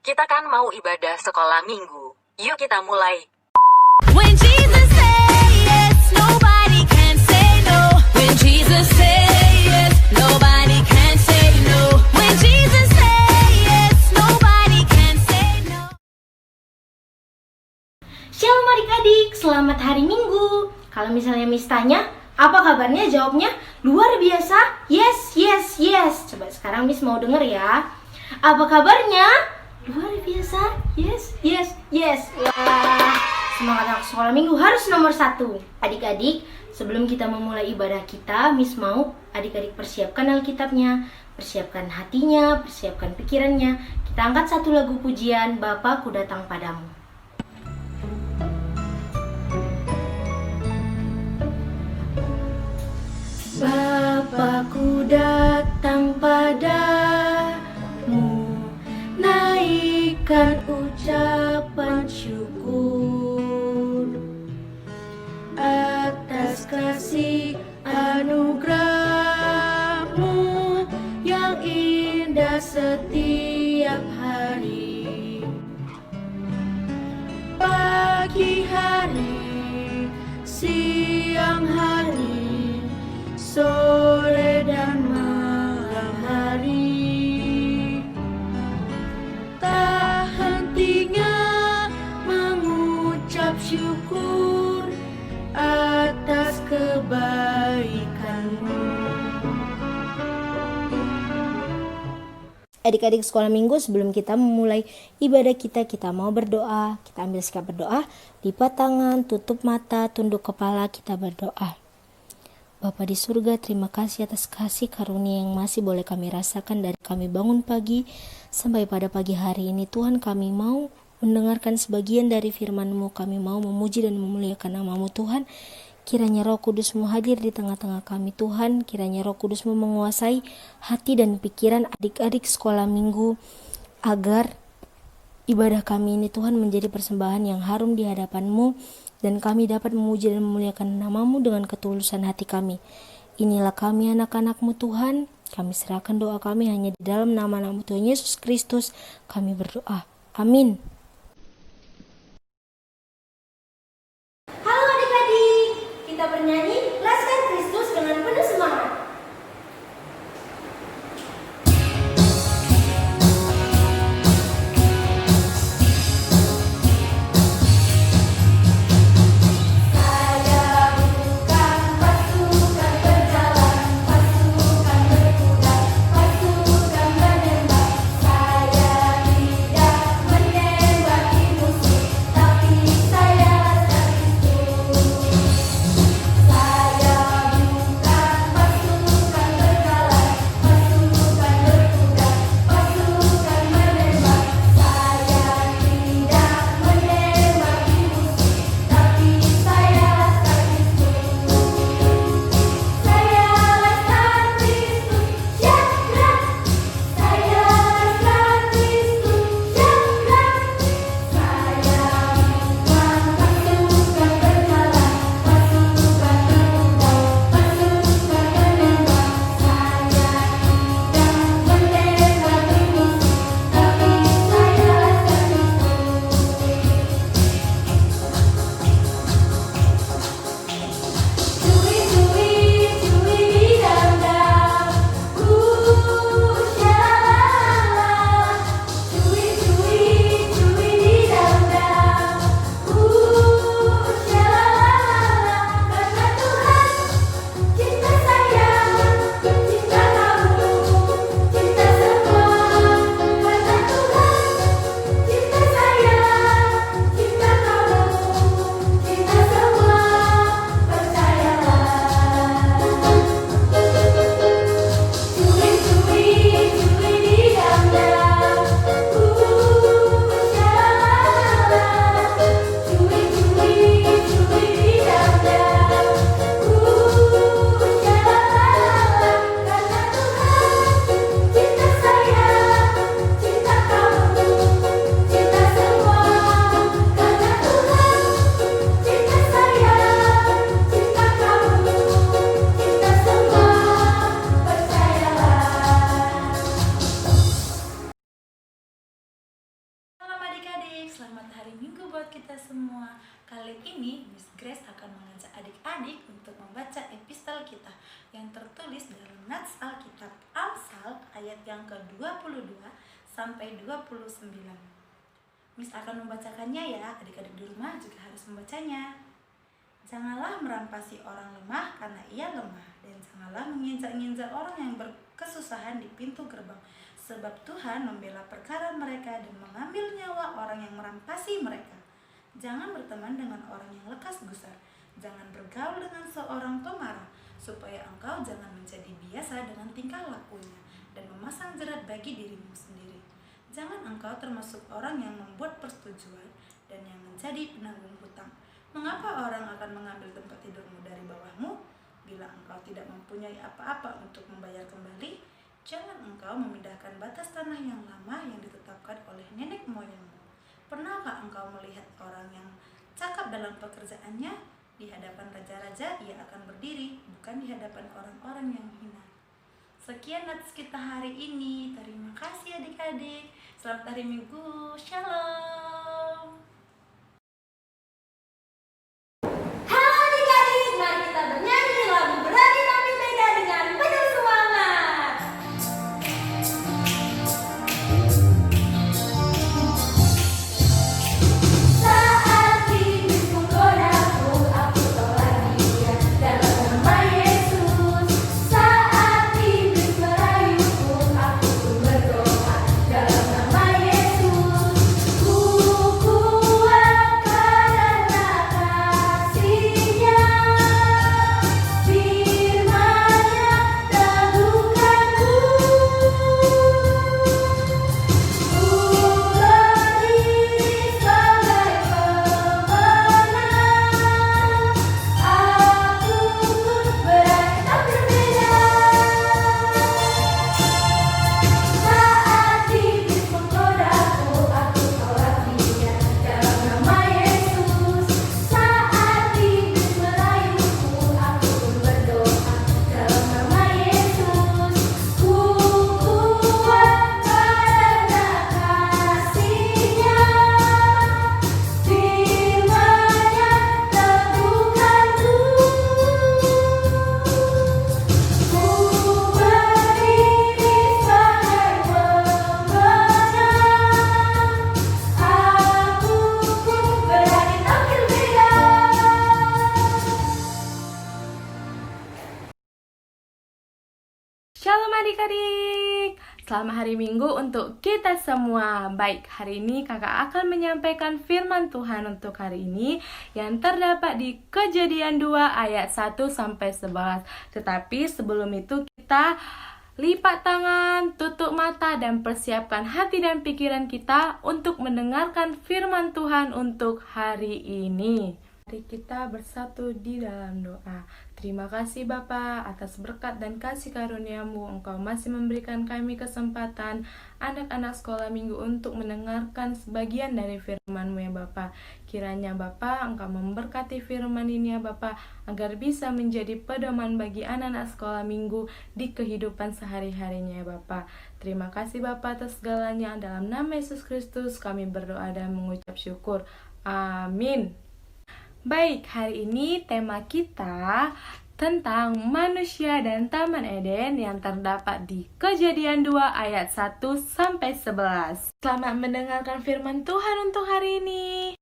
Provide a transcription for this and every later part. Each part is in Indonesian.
Kita kan mau ibadah sekolah minggu. Yuk kita mulai. When Jesus say yes, nobody can say no. When Jesus say yes, nobody can say no. When Jesus say yes, nobody can say no. Shalom adik-adik, selamat hari Minggu. Kalau misalnya Miss tanya, apa kabarnya? Jawabnya luar biasa. Yes, yes, yes. Coba sekarang Miss mau denger ya. Apa kabarnya? Luar biasa. Yes, yes, yes. Wah, semangat anak sekolah minggu harus nomor 1. Adik-adik, sebelum kita memulai ibadah kita, Miss mau adik-adik persiapkan Alkitabnya, persiapkan hatinya, persiapkan pikirannya. Kita angkat satu lagu pujian, Bapakku datang padamu. Bapakku datang padamu, naikkan ucapan syukur atas kasih anugerahmu yang indah setiap hari. Pagi hari, siang hari, sore dan malam hari, tak hentinya mengucap syukur atas kebaikanmu. Adik-adik sekolah minggu, sebelum kita memulai ibadah kita mau berdoa. Kita ambil sikap berdoa, lipat tangan, tutup mata, tunduk kepala, kita berdoa. Bapa di surga, terima kasih atas kasih karunia yang masih boleh kami rasakan dari kami bangun pagi sampai pada pagi hari ini. Tuhan, kami mau mendengarkan sebagian dari firman-Mu, kami mau memuji dan memuliakan nama-Mu Tuhan. Kiranya Roh Kudus-Mu hadir di tengah-tengah kami Tuhan. Kiranya Roh Kudus-Mu menguasai hati dan pikiran adik-adik sekolah minggu, agar ibadah kami ini Tuhan menjadi persembahan yang harum di hadapan-Mu, dan kami dapat memuji dan memuliakan nama-Mu dengan ketulusan hati kami. Inilah kami anak-anak-Mu Tuhan. Kami serahkan doa kami hanya di dalam nama-Mu Tuhan Yesus Kristus. Kami berdoa. Amin. Halo adik-adik, kita bernyanyi Laskan Kristus dengan penuh semangat. Saya tidak menembak selamat hari Minggu buat kita semua. Kali ini Miss Grace akan mengajak adik-adik untuk membaca epistel kita yang tertulis dalam Nats Alkitab Amsal ayat yang ke-22 sampai 29. Miss akan membacakannya ya, adik-adik di rumah juga harus membacanya. Janganlah merampasi orang lemah karena ia lemah, dan janganlah menginjak-injak orang yang berkesusahan di pintu gerbang, sebab Tuhan membela perkara mereka dan mengambil nyawa orang yang merampasi mereka. Jangan berteman dengan orang yang lekas gusar, jangan bergaul dengan seorang pemarah, supaya engkau jangan menjadi biasa dengan tingkah lakunya dan memasang jerat bagi dirimu sendiri. Jangan engkau termasuk orang yang membuat persetujuan dan yang menjadi penanggung hutang. Mengapa orang akan mengambil tempat tidurmu dari bawahmu? Bila engkau tidak mempunyai apa-apa untuk membayar kembali, jangan engkau memindahkan batas tanah yang lama yang ditetapkan oleh nenek moyangmu. Pernahkah engkau melihat orang yang cakap dalam pekerjaannya? Di hadapan raja-raja ia akan berdiri, bukan di hadapan orang-orang yang hina. Sekian nats kita hari ini. Terima kasih adik-adik. Selamat hari Minggu. Shalom. Halo adik-adik, mari kita bernyanyi lagu Berani Tapi Beda dengan penuh semangat. Saat iblis menggodaku, aku tolak dia dalam nama Yesus. Saat iblis merayuku, aku pun berdoa dalam nama Yesus. Ku kuat karena kasih-Nya, firman-Nya teguhkanku. Ku berdiri sebagai pemenang, aku pun berani tampil beda. Saat iblis menggodaku, aku tolak dia dalam nama Yesus. Saat iblis merayuku, aku pun berdoa dalam nama Yesus. Ku kuat karena kasih-Nya, firman-Nya teguhkanku. Ku berdiri sebagai pemenang, aku pun berani tampil beda. Shalom adik-adik, selamat hari Minggu untuk kita semua. Baik, hari ini kakak akan menyampaikan firman Tuhan untuk hari ini yang terdapat di Kejadian 2 ayat 1-11. Tetapi sebelum itu kita lipat tangan, tutup mata, dan persiapkan hati dan pikiran kita untuk mendengarkan firman Tuhan untuk hari ini. Mari kita bersatu di dalam doa. Terima kasih Bapa atas berkat dan kasih karunia-Mu. Engkau masih memberikan kami kesempatan anak-anak sekolah minggu untuk mendengarkan sebagian dari firman-Mu ya Bapa. Kiranya Bapa Engkau memberkati firman ini ya Bapa, agar bisa menjadi pedoman bagi anak-anak sekolah minggu di kehidupan sehari-harinya ya Bapa. Terima kasih Bapa atas segalanya. Dalam nama Yesus Kristus kami berdoa dan mengucap syukur. Amin. Baik, hari ini tema kita tentang manusia dan Taman Eden yang terdapat di Kejadian 2 ayat 1-11. Selamat mendengarkan firman Tuhan untuk hari ini.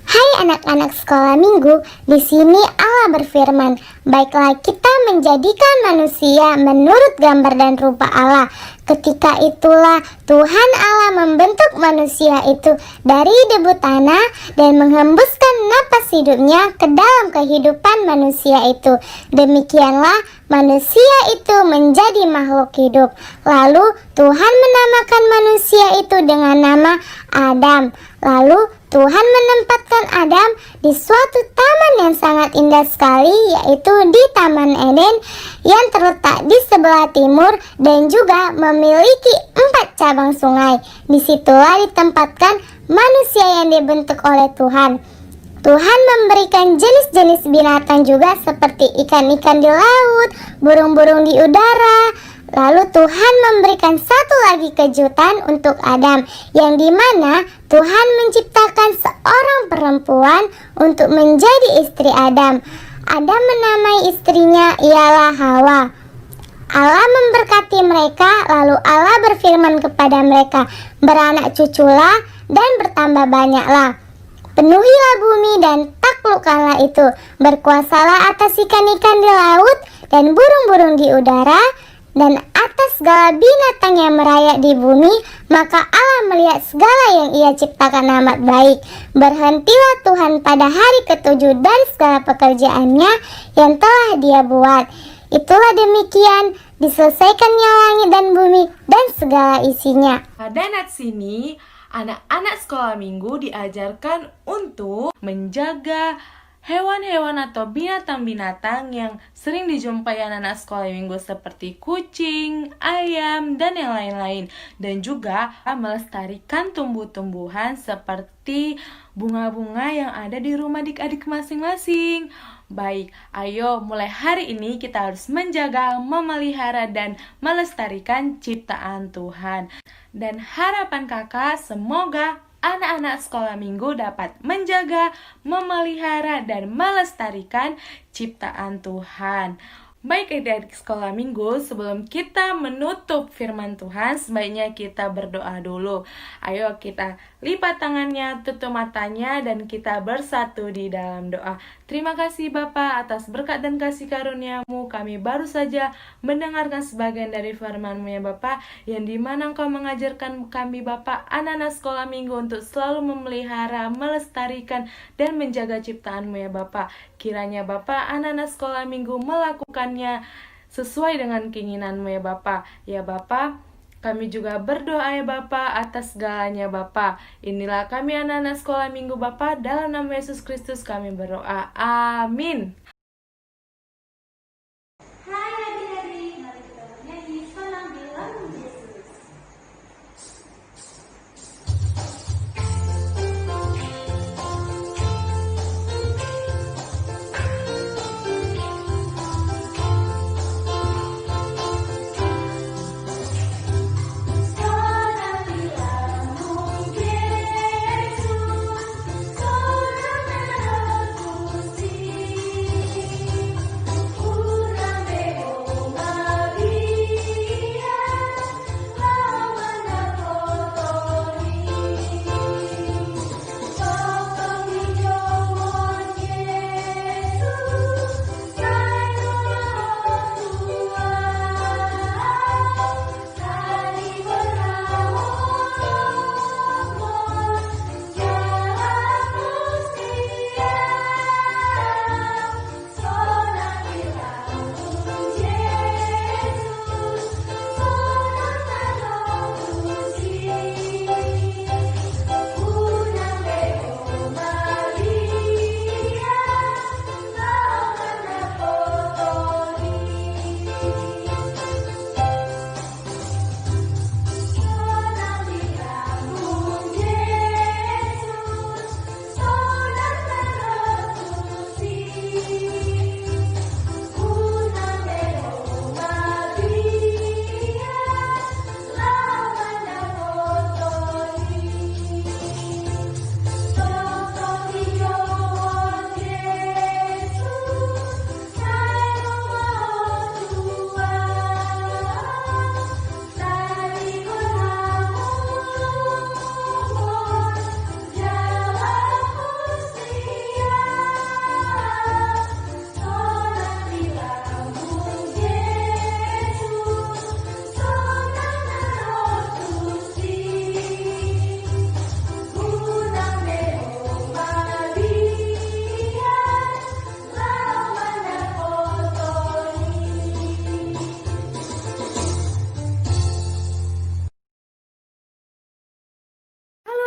Hai anak-anak sekolah minggu, di sini Allah berfirman, baiklah kita menjadikan manusia menurut gambar dan rupa Allah. Ketika itulah Tuhan Allah membentuk manusia itu dari debu tanah dan menghembuskan napas hidupnya ke dalam kehidupan manusia itu. Demikianlah manusia itu menjadi makhluk hidup. Lalu Tuhan menamakan manusia itu dengan nama Adam. Lalu Tuhan menempatkan Adam di suatu taman yang sangat indah sekali, yaitu di Taman Eden yang terletak di sebelah timur dan juga memiliki 4 cabang sungai. Disitulah ditempatkan manusia yang dibentuk oleh Tuhan. Tuhan memberikan jenis-jenis binatang juga seperti ikan-ikan di laut, burung-burung di udara. Lalu Tuhan memberikan satu lagi kejutan untuk Adam, yang dimana Tuhan menciptakan perempuan untuk menjadi istri Adam. Adam menamai istrinya ialah Hawa. Allah memberkati mereka, lalu Allah berfirman kepada mereka, "Beranak cuculah dan bertambah banyaklah. Penuhilah bumi dan taklukkanlah itu. Berkuasalah atas ikan-ikan di laut dan burung-burung di udara, dan atas segala binatang yang merayap di bumi." Maka Allah melihat segala yang Ia ciptakan amat baik. Berhentilah Tuhan pada hari ketujuh dari segala pekerjaannya yang telah Dia buat. Itulah demikian diselesaikannya langit dan bumi dan segala isinya. Pada nats ini, anak-anak sekolah minggu diajarkan untuk menjaga hewan-hewan atau binatang-binatang yang sering dijumpai anak-anak sekolah minggu seperti kucing, ayam, dan yang lain-lain. Dan juga melestarikan tumbuh-tumbuhan seperti bunga-bunga yang ada di rumah adik-adik masing-masing. Baik, ayo mulai hari ini kita harus menjaga, memelihara, dan melestarikan ciptaan Tuhan. Dan harapan kakak semoga anak-anak sekolah minggu dapat menjaga, memelihara, dan melestarikan ciptaan Tuhan. Baik adik-adik sekolah minggu, sebelum kita menutup firman Tuhan, sebaiknya kita berdoa dulu. Ayo kita lipat tangannya, tutup matanya, dan kita bersatu di dalam doa. Terima kasih Bapa atas berkat dan kasih karunia-Mu. Kami baru saja mendengarkan sebagian dari firman-Mu ya Bapa, yang dimana Engkau mengajarkan kami Bapa, anak-anak sekolah minggu untuk selalu memelihara, melestarikan, dan menjaga ciptaan-Mu ya Bapa. Kiranya Bapa, anak-anak sekolah minggu melakukannya sesuai dengan keinginan-Mu ya Bapa. Ya Bapa, kami juga berdoa ya Bapa atas segalanya Bapa. Inilah kami anak-anak sekolah minggu Bapa, dalam nama Yesus Kristus kami berdoa. Amin. Hai adik-adik, mari kita bernyanyi Sonambil lagu Yesus.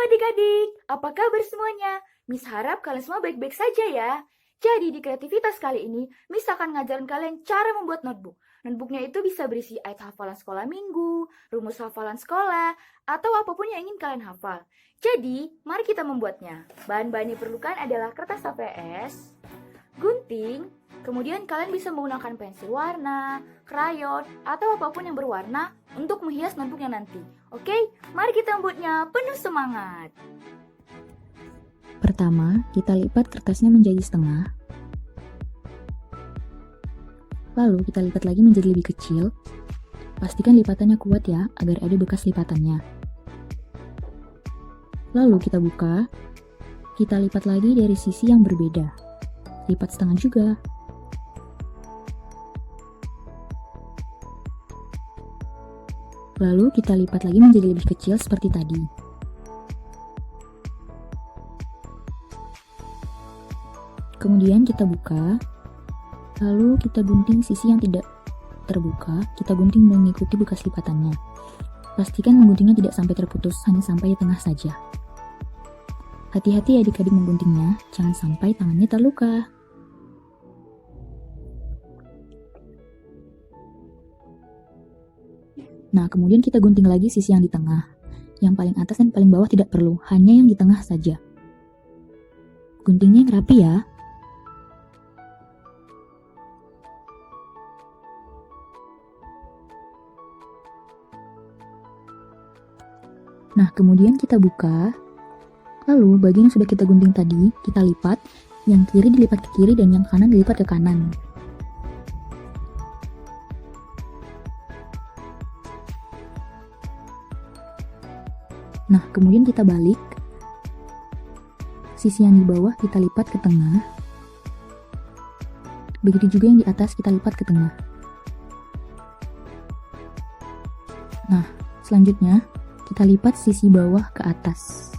Adik-adik, apa kabar semuanya? Miss harap kalian semua baik-baik saja ya. Jadi di kreativitas kali ini, Miss akan ngajarin kalian cara membuat notebook. Notebooknya itu bisa berisi ayat hafalan sekolah minggu, rumus hafalan sekolah, atau apapun yang ingin kalian hafal. Jadi, mari kita membuatnya. Bahan-bahan yang diperlukan adalah kertas HVS, gunting, kemudian kalian bisa menggunakan pensil warna, krayon, atau apapun yang berwarna untuk menghias notebooknya nanti. Oke, mari kita membuatnya penuh semangat. Pertama, kita lipat kertasnya menjadi setengah. Lalu kita lipat lagi menjadi lebih kecil. Pastikan lipatannya kuat ya, agar ada bekas lipatannya. Lalu kita buka. Kita lipat lagi dari sisi yang berbeda. Lipat setengah juga. Lalu kita lipat lagi menjadi lebih kecil seperti tadi. Kemudian kita buka. Lalu kita gunting sisi yang tidak terbuka, kita gunting mengikuti bekas lipatannya. Pastikan mengguntingnya tidak sampai terputus, hanya sampai di tengah saja. Hati-hati adik-adik mengguntingnya, jangan sampai tangannya terluka. Nah, kemudian kita gunting lagi sisi yang di tengah. Yang paling atas dan paling bawah tidak perlu, hanya yang di tengah saja. Guntingnya yang rapi ya. Nah, kemudian kita buka. Lalu, bagian yang sudah kita gunting tadi, kita lipat. Yang kiri dilipat ke kiri dan yang kanan dilipat ke kanan. Nah, kemudian kita balik. Sisi yang di bawah kita lipat ke tengah. Begitu juga yang di atas kita lipat ke tengah. Nah, selanjutnya kita lipat sisi bawah ke atas.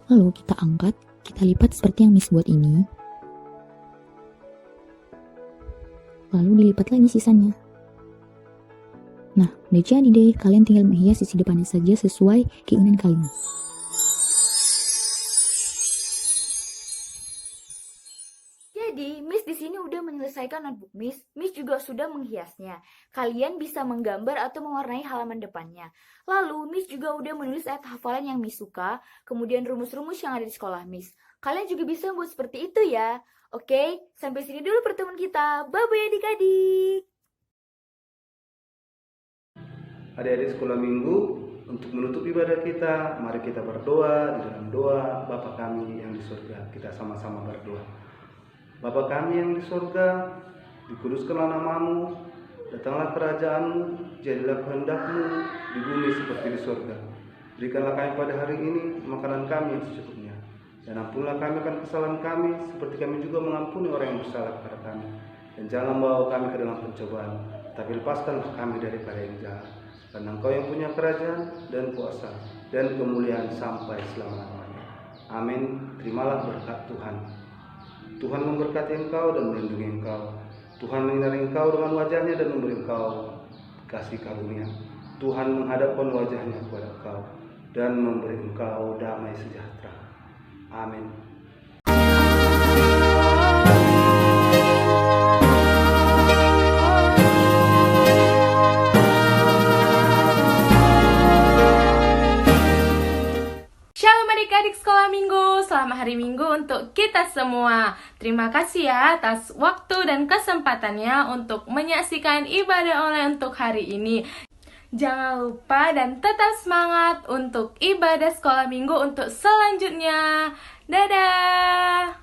Lalu kita angkat, kita lipat seperti yang Miss buat ini. Lalu dilipat lagi sisanya. Nah, udah jadi deh, kalian tinggal menghias sisi depannya saja sesuai keinginan kalian. Jadi, Miss di sini udah menyelesaikan notebook Miss. Miss juga sudah menghiasnya. Kalian bisa menggambar atau mewarnai halaman depannya. Lalu, Miss juga udah menulis ayat hafalan yang Miss suka, kemudian rumus-rumus yang ada di sekolah Miss. Kalian juga bisa membuat seperti itu ya. Oke, sampai sini dulu pertemuan kita. Bye-bye adik-adik. Adik-adik sekolah minggu, untuk menutup ibadah kita, mari kita berdoa di dalam doa Bapa kami yang di surga. Kita sama-sama berdoa. Bapa kami yang di surga, dikuduskanlah namamu, datanglah kerajaanmu, jadilah kehendak-mu di bumi seperti di surga. Berikanlah kami pada hari ini makanan kami yang secukupnya, dan ampunilah kami akan kesalahan kami, seperti kami juga mengampuni orang yang bersalah kepada kami. Dan jangan bawa kami ke dalam pencobaan, tapi lepaskanlah kami daripada yang jahat. Karena Engkau yang punya kerajaan dan kuasa dan kemuliaan sampai selama-lamanya. Amin. Terimalah berkat Tuhan. Tuhan memberkati engkau dan melindungi engkau. Tuhan menyinari engkau dengan wajahnya dan memberi engkau kasih karunia. Tuhan menghadapkan wajahnya kepada engkau dan memberi engkau damai sejahtera. Amin. Adik-adik sekolah minggu, selamat hari minggu untuk kita semua. Terima kasih ya atas waktu dan kesempatannya untuk menyaksikan ibadah online untuk hari ini. Jangan lupa dan tetap semangat untuk ibadah sekolah minggu untuk selanjutnya. Dadah!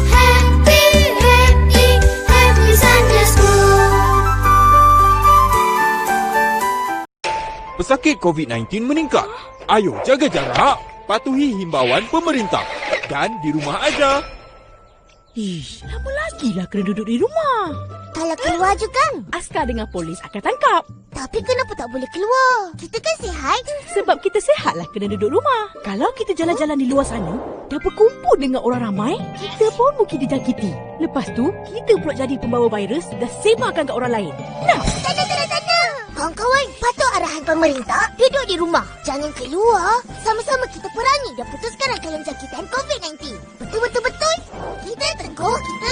Happy, happy, happy Sunday school. Pesakit COVID-19 meningkat. Ayo jaga jarak. Patuhi himbauan pemerintah dan di rumah aja. Lama lagi lah kena duduk di rumah. Kalau keluar juga, Askar dengan polis akan tangkap. tapi kenapa tak boleh keluar? Kita kan sihat. Sebab kita sihat lah kena duduk rumah. Kalau kita jalan-jalan di luar sana dan berkumpul dengan orang ramai, kita pun mungkin dijangkiti. Lepas tu, kita pula jadi pembawa virus dan sebarkan ke orang lain. Nah, Tak. Kawan-kawan, patuh arahan pemerintah, duduk di rumah. Jangan keluar. Sama-sama kita perangi dan putuskan rangkaian jangkitan COVID-19. Betul-betul. Kita teguh, kita